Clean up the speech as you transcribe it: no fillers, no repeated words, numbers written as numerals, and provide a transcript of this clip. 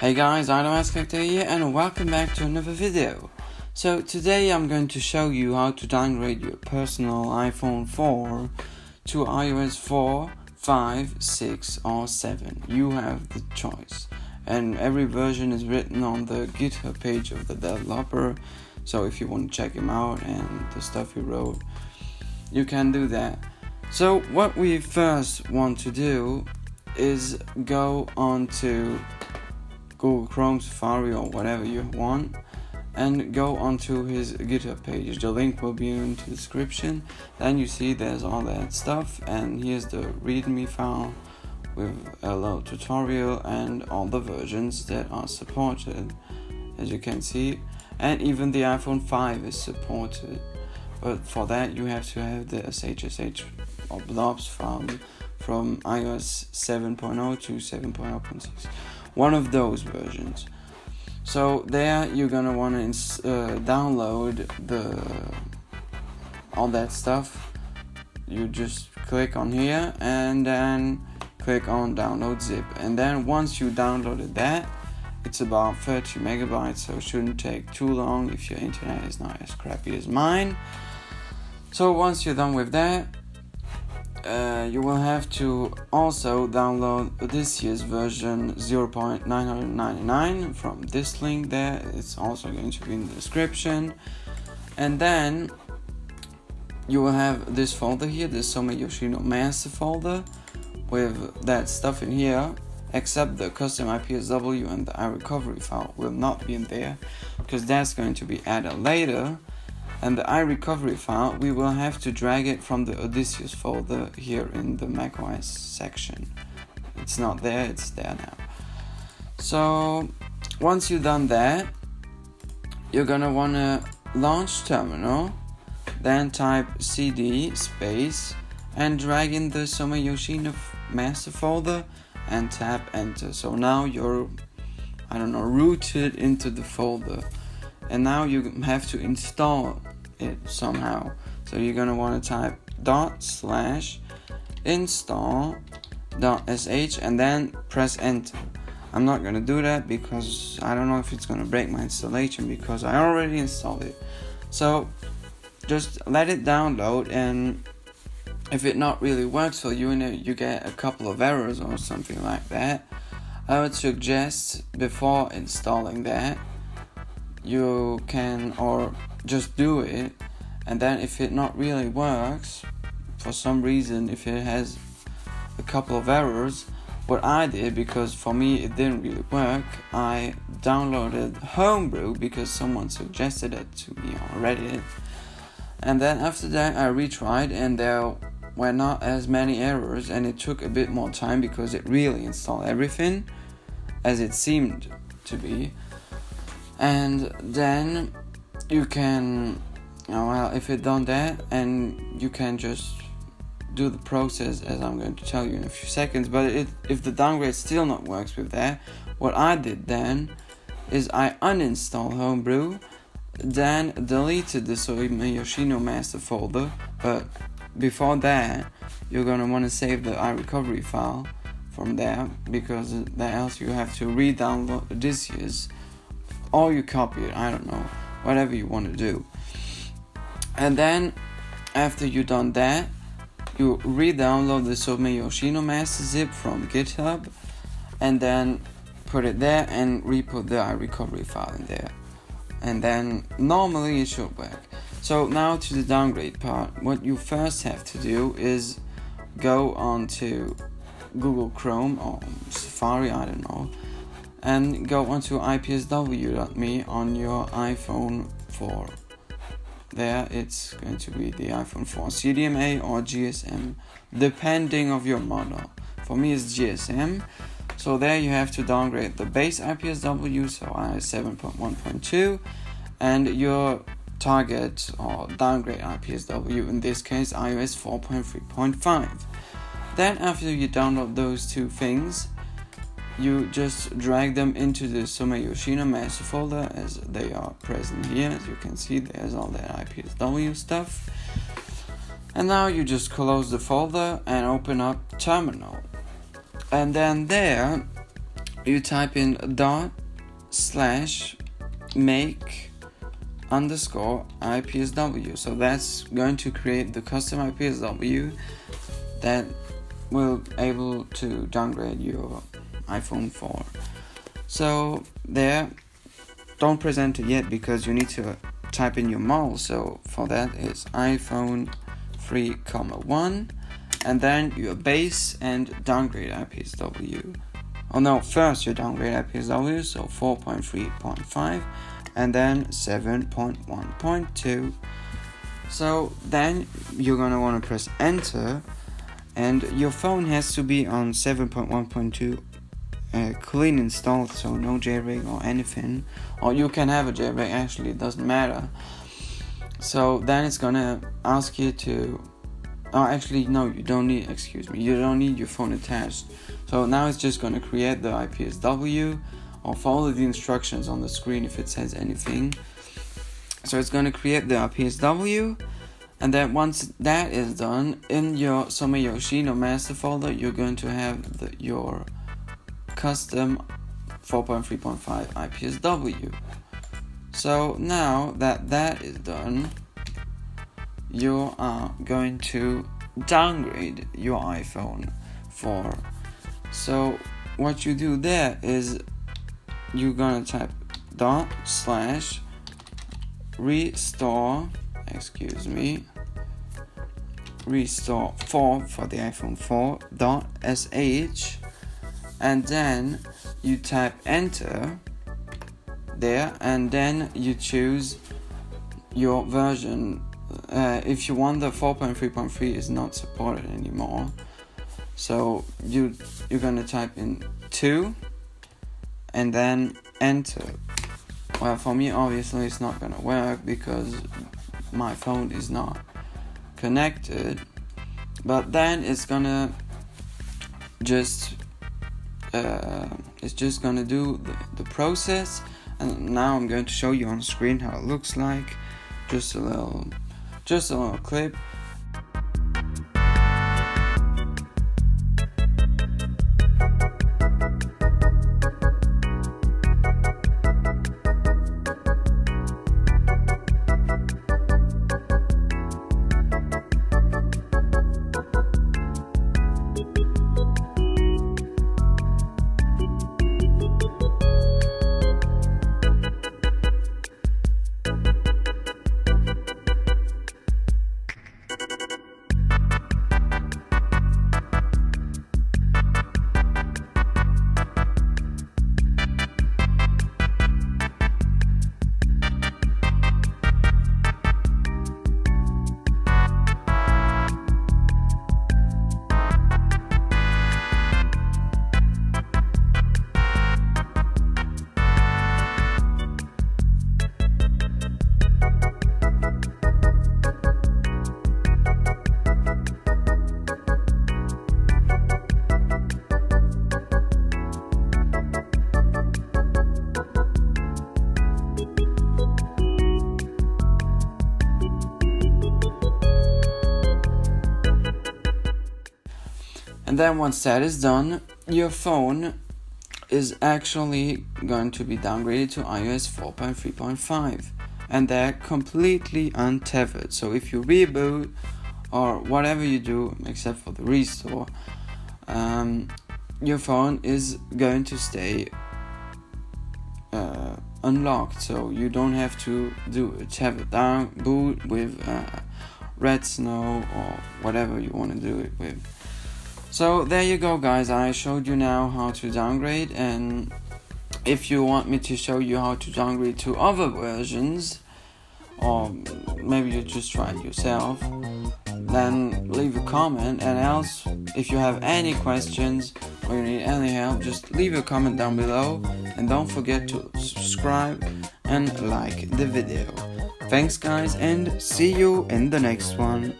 Hey guys, iOS Character here and welcome back to another video. So today I'm going to show you how to downgrade your personal iPhone 4 to iOS 4, 5, 6 or 7. You have the choice. And every version is written on the GitHub page of the developer. So if you want to check him out and the stuff he wrote, you can do that. So what we first want to do is go on to Google Chrome, Safari or whatever you want and go onto his GitHub page. The link will be in the description. Then you see there's all that stuff and here's the readme file with a little tutorial and all the versions that are supported, as you can see, and even the iPhone 5 is supported, but for that you have to have the SSH or Blobs file from iOS 7.0 to 7.0.6, one of those versions. So there you're gonna want to download all that stuff. You just click on here and then click on download zip, and then once you downloaded that, it's about 30 megabytes, so it shouldn't take too long if your internet is not as crappy as mine. So once you're done with that, you will have to also download this year's version 0.999 from this link there. It's also going to be in the description. And then you will have this folder here, the Soma Yoshino master folder, with that stuff in here, except the custom IPSW and the iRecovery file will not be in there because that's going to be added later. And the iRecovery file, we will have to drag it from the Odysseus folder here in the macOS section. It's not there, it's there now. So once you've done that, you're gonna wanna launch terminal, then type cd space and drag in the Soma Yoshino master folder and tap enter. So now you're, rooted into the folder. And now you have to install it somehow. So you're gonna want to type /install.sh and then press enter. I'm not gonna do that because I don't know if it's gonna break my installation because I already installed it. So just let it download, and if it not really works for you and you get a couple of errors or something like that, I would suggest before installing that you can or just do it, and then if it not really works for some reason, if it has a couple of errors, what I did, because for me it didn't really work, I downloaded Homebrew because someone suggested it to me on Reddit, and then after that I retried and there were not as many errors, and it took a bit more time because it really installed everything as it seemed to be. And then you can, if it done that, and you can just do the process as I'm going to tell you in a few seconds. But if the downgrade still not works with that, what I did then is I uninstalled Homebrew, then deleted the Soma Yoshino master folder. But before that, you're gonna want to save the iRecovery file from there, because else you have to re-download this year's, or you copy it, I don't know, whatever you want to do. And then after you done that, you re-download the Soma Yoshino master zip from GitHub and then put it there and re-put the iRecovery file in there, and then normally it should work. So now to the downgrade part. What you first have to do is go on to Google Chrome or Safari, I don't know, and go onto ipsw.me on your iPhone 4. There it's going to be the iPhone 4 CDMA or GSM, depending of your model. For me it's GSM. So there you have to downgrade the base IPSW, so iOS 7.1.2, and your target or downgrade IPSW, in this case iOS 4.3.5. Then after you download those two things, you just drag them into the Soma Yoshino master folder as they are present here. As you can see, there's all that IPSW stuff. And now you just close the folder and open up terminal. And then there you type in ./make_IPSW. So that's going to create the custom IPSW that will able to downgrade your iPhone 4. So there, don't press enter yet because you need to type in your model. So for that is iPhone 3,1 and then your base and downgrade IPSW. Oh no, first your downgrade IPSW, so 4.3.5 and then 7.1.2. So then you're gonna want to press enter, and your phone has to be on 7.1.2 clean installed, so no jailbreak or anything, or you can have a jailbreak, actually it doesn't matter. So then it's gonna ask you to, you don't need your phone attached. So now it's just gonna create the IPSW or follow the instructions on the screen if it says anything. So it's gonna create the IPSW, and then once that is done, in your Yoshino master folder, you're going to have your custom 4.3.5 IPSW. So now that is done, you are going to downgrade your iPhone 4. So what you do there is you're gonna type restore 4 for the iPhone 4.sh, and then you type enter there, and then you choose your version. If you want, the 4.3.3 is not supported anymore, so you're gonna type in 2 and then enter. Well, for me obviously it's not gonna work because my phone is not connected, but then it's gonna just do the process, and now I'm going to show you on the screen how it looks like. Just a little clip. And then once that is done, your phone is actually going to be downgraded to iOS 4.3.5, and they're completely untethered. So if you reboot or whatever you do except for the restore, your phone is going to stay unlocked, so you don't have to do a tether down boot with red snow or whatever you want to do it with. So there you go, guys. I showed you now how to downgrade, and if you want me to show you how to downgrade to other versions, or maybe you just try it yourself, then leave a comment. And else, if you have any questions or you need any help, just leave a comment down below, and don't forget to subscribe and like the video. Thanks, guys, and see you in the next one.